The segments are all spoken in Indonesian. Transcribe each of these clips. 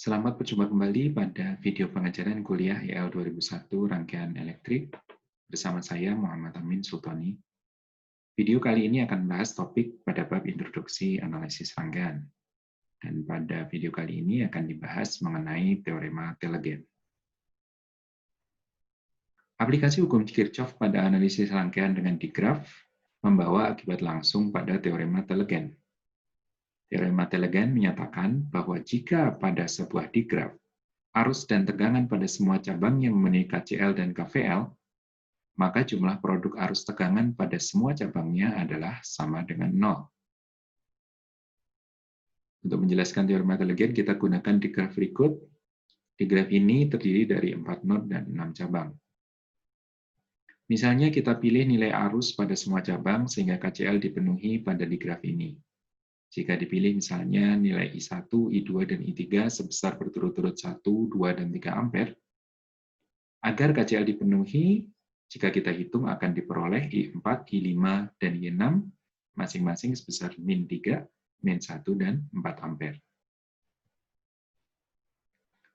Selamat berjumpa kembali pada video pengajaran kuliah IL 2001 Rangkaian Elektrik bersama saya Muhammad Amin Sultoni. Video kali ini akan membahas topik pada bab introduksi analisis rangkaian. Dan pada video kali ini akan dibahas mengenai teorema Telegen. Aplikasi hukum Kirchhoff pada analisis rangkaian dengan digraf membawa akibat langsung pada teorema Telegen. Teorema Telegen menyatakan bahwa jika pada sebuah digraf arus dan tegangan pada semua cabang yang memenuhi KCl dan KVL, maka jumlah produk arus tegangan pada semua cabangnya adalah sama dengan 0. Untuk menjelaskan teorema Telegen, kita gunakan digraf berikut. Digraf ini terdiri dari 4 node dan 6 cabang. Misalnya kita pilih nilai arus pada semua cabang sehingga KCl dipenuhi pada digraf ini. Jika dipilih misalnya nilai I1, I2, dan I3 sebesar berturut-turut 1, 2, dan 3 ampere, agar KCl dipenuhi, jika kita hitung akan diperoleh I4, I5, dan I6 masing-masing sebesar min 3, min 1, dan 4 ampere.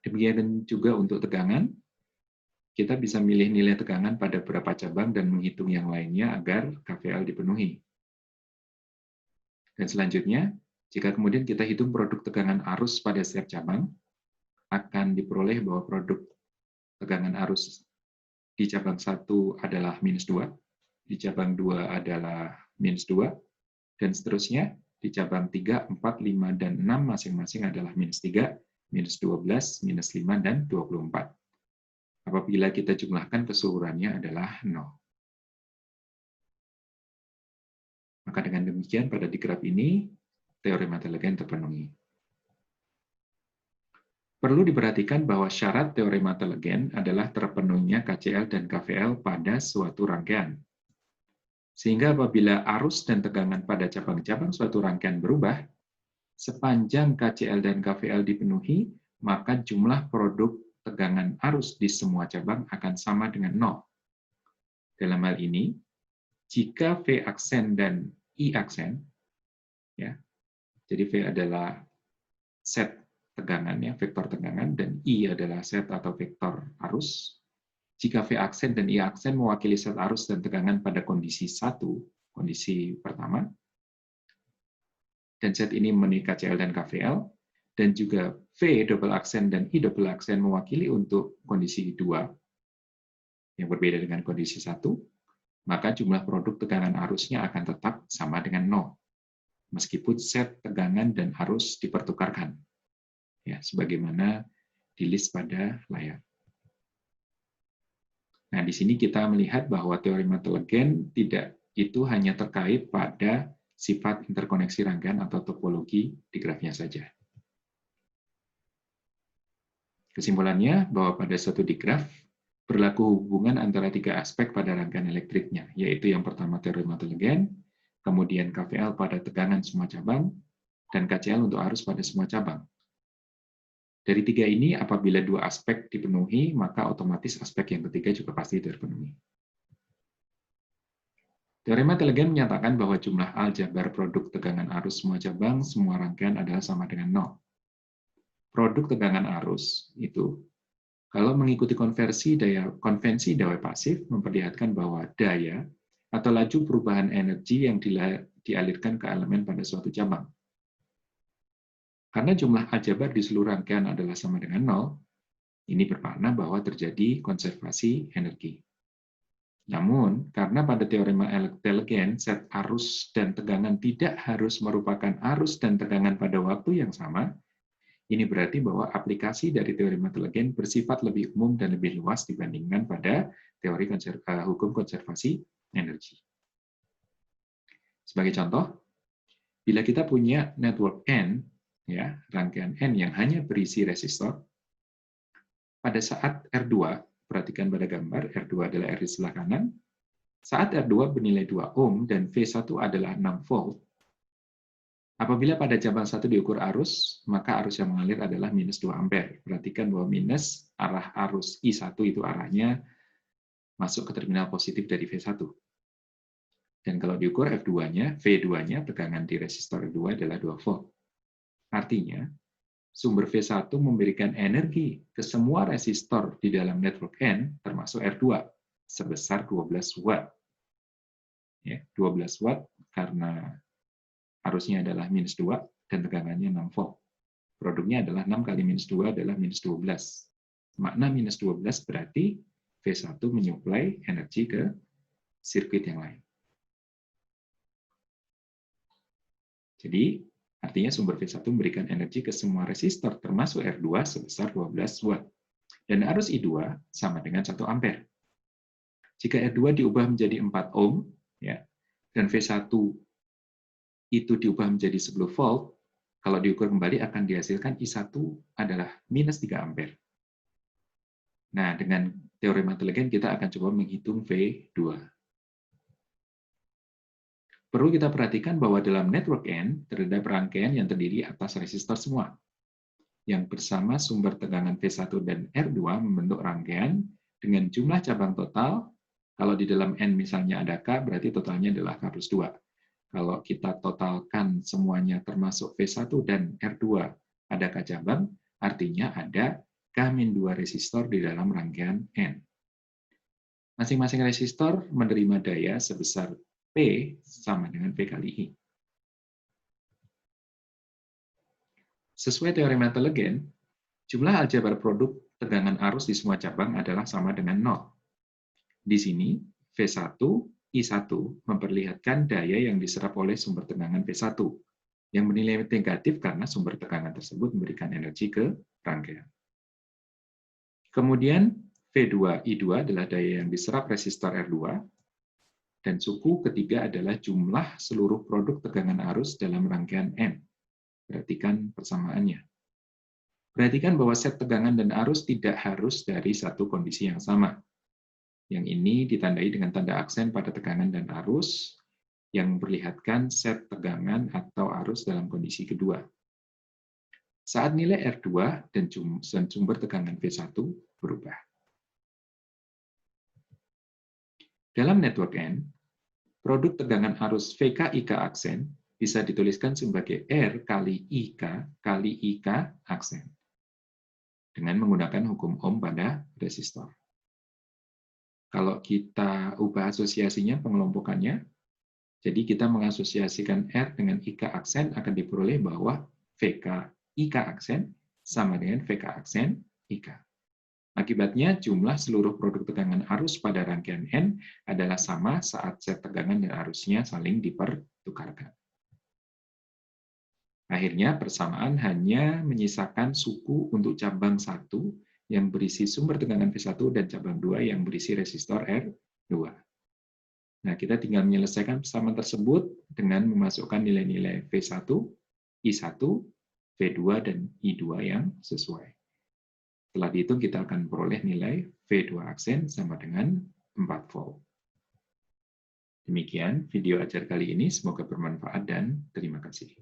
Demikian juga untuk tegangan, kita bisa milih nilai tegangan pada beberapa cabang dan menghitung yang lainnya agar KVL dipenuhi. Dan selanjutnya, jika kemudian kita hitung produk tegangan arus pada setiap cabang, akan diperoleh bahwa produk tegangan arus di cabang 1 adalah minus 2, di cabang 2 adalah minus 2, dan seterusnya di cabang 3, 4, 5, dan 6 masing-masing adalah minus 3, minus 12, minus 5, dan 24. Apabila kita jumlahkan keseluruhannya adalah 0. Maka dengan demikian pada digraf ini, teorema Telegen terpenuhi. Perlu diperhatikan bahwa syarat teorema Telegen adalah terpenuhinya KCl dan KVL pada suatu rangkaian. Sehingga apabila arus dan tegangan pada cabang-cabang suatu rangkaian berubah, sepanjang KCl dan KVL dipenuhi, maka jumlah produk tegangan arus di semua cabang akan sama dengan 0. Dalam hal ini, jika V aksen dan I aksen, ya, jadi V adalah set tegangannya, vektor tegangan, dan I adalah set atau vektor arus. Jika V aksen dan I aksen mewakili set arus dan tegangan pada kondisi 1, kondisi pertama, dan set ini memenuhi KCl dan KVL, dan juga V double aksen dan I double aksen mewakili untuk kondisi 2, yang berbeda dengan kondisi 1, maka jumlah produk tegangan arusnya akan tetap sama dengan 0, meskipun set tegangan dan arus dipertukarkan, ya, sebagaimana di list pada layar. Nah, di sini kita melihat bahwa teorema Telegen tidak itu hanya terkait pada sifat interkoneksi rangkaian atau topologi di grafnya saja. Kesimpulannya bahwa pada suatu digraf berlaku hubungan antara 3 aspek pada rangkaian elektriknya, yaitu yang pertama teorema Telegen, kemudian KVL pada tegangan semua cabang, dan KCl untuk arus pada semua cabang. Dari 3 ini, apabila 2 aspek dipenuhi, maka otomatis aspek yang ketiga juga pasti terpenuhi. Teorema Telegen menyatakan bahwa jumlah aljabar produk tegangan arus semua cabang, semua rangkaian adalah sama dengan 0. Produk tegangan arus itu, kalau mengikuti konvensi daya pasif, memperlihatkan bahwa daya atau laju perubahan energi yang dialirkan ke elemen pada suatu cabang. Karena jumlah aljabar di seluruh rangkaian adalah sama dengan 0, ini bermakna bahwa terjadi konservasi energi. Namun, karena pada teorema Telegen, set arus dan tegangan tidak harus merupakan arus dan tegangan pada waktu yang sama, ini berarti bahwa aplikasi dari teorema Telegen bersifat lebih umum dan lebih luas dibandingkan pada teori hukum konservasi energi. Sebagai contoh, bila kita punya network N, ya, rangkaian N yang hanya berisi resistor, pada saat R2, perhatikan pada gambar, R2 adalah R di sebelah kanan, saat R2 bernilai 2 ohm dan V1 adalah 6 volt, apabila pada cabang 1 diukur arus, maka arus yang mengalir adalah minus 2 ampere. Perhatikan bahwa minus arah arus I1 itu arahnya masuk ke terminal positif dari V1. Dan kalau diukur F2-nya, V2-nya, tegangan di resistor 2 adalah 2 volt. Artinya, sumber V1 memberikan energi ke semua resistor di dalam network N, termasuk R2, sebesar 12 watt. Ya, 12 watt karena arusnya adalah minus 2 dan tegangannya 6 volt. Produknya adalah 6 kali minus 2 adalah minus 12. Makna minus 12 berarti V1 menyuplai energi ke sirkuit yang lain. Jadi, artinya sumber V1 memberikan energi ke semua resistor termasuk R2 sebesar 12 watt. Dan arus I2 sama dengan 1 ampere. Jika R2 diubah menjadi 4 ohm, ya, dan V1 itu diubah menjadi 10 volt, kalau diukur kembali akan dihasilkan I1 adalah minus 3 ampere. Nah, dengan teorema Legend kita akan coba menghitung V2. Perlu kita perhatikan bahwa dalam network N terdapat rangkaian yang terdiri atas resistor semua, yang bersama sumber tegangan V1 dan R2 membentuk rangkaian dengan jumlah cabang total. Kalau di dalam N misalnya ada K, berarti totalnya adalah K plus 2. Kalau kita totalkan semuanya termasuk V1 dan R2 ada K cabang, artinya ada K-2 resistor di dalam rangkaian N. Masing-masing resistor menerima daya sebesar P sama dengan P kali I. Sesuai teorema Legend, jumlah aljabar produk tegangan arus di semua cabang adalah sama dengan 0. Di sini, V1, I1 memperlihatkan daya yang diserap oleh sumber tegangan V1, yang bernilai negatif karena sumber tegangan tersebut memberikan energi ke rangkaian. Kemudian, V2, I2 adalah daya yang diserap resistor R2, dan suku ketiga adalah jumlah seluruh produk tegangan arus dalam rangkaian N. Perhatikan persamaannya. Perhatikan bahwa set tegangan dan arus tidak harus dari satu kondisi yang sama. Yang ini ditandai dengan tanda aksen pada tegangan dan arus yang memperlihatkan set tegangan atau arus dalam kondisi kedua. Saat nilai R2 dan sumber tegangan V1 berubah. Dalam network N, produk tegangan arus VK-IK aksen bisa dituliskan sebagai R kali IK aksen dengan menggunakan hukum Ohm pada resistor. Kalau kita ubah asosiasinya, pengelompokannya, jadi kita mengasosiasikan R dengan IK aksen akan diperoleh bahwa VK-IK aksen sama dengan VK aksen IK. Akibatnya, jumlah seluruh produk tegangan arus pada rangkaian N adalah sama saat set tegangan dan arusnya saling dipertukarkan. Akhirnya, persamaan hanya menyisakan suku untuk cabang 1 yang berisi sumber tegangan V1 dan cabang 2 yang berisi resistor R2. Nah, kita tinggal menyelesaikan persamaan tersebut dengan memasukkan nilai-nilai V1, I1, V2, dan I2 yang sesuai. Setelah dihitung, kita akan peroleh nilai V2 aksen sama dengan 4 volt. Demikian video ajar kali ini, semoga bermanfaat dan terima kasih.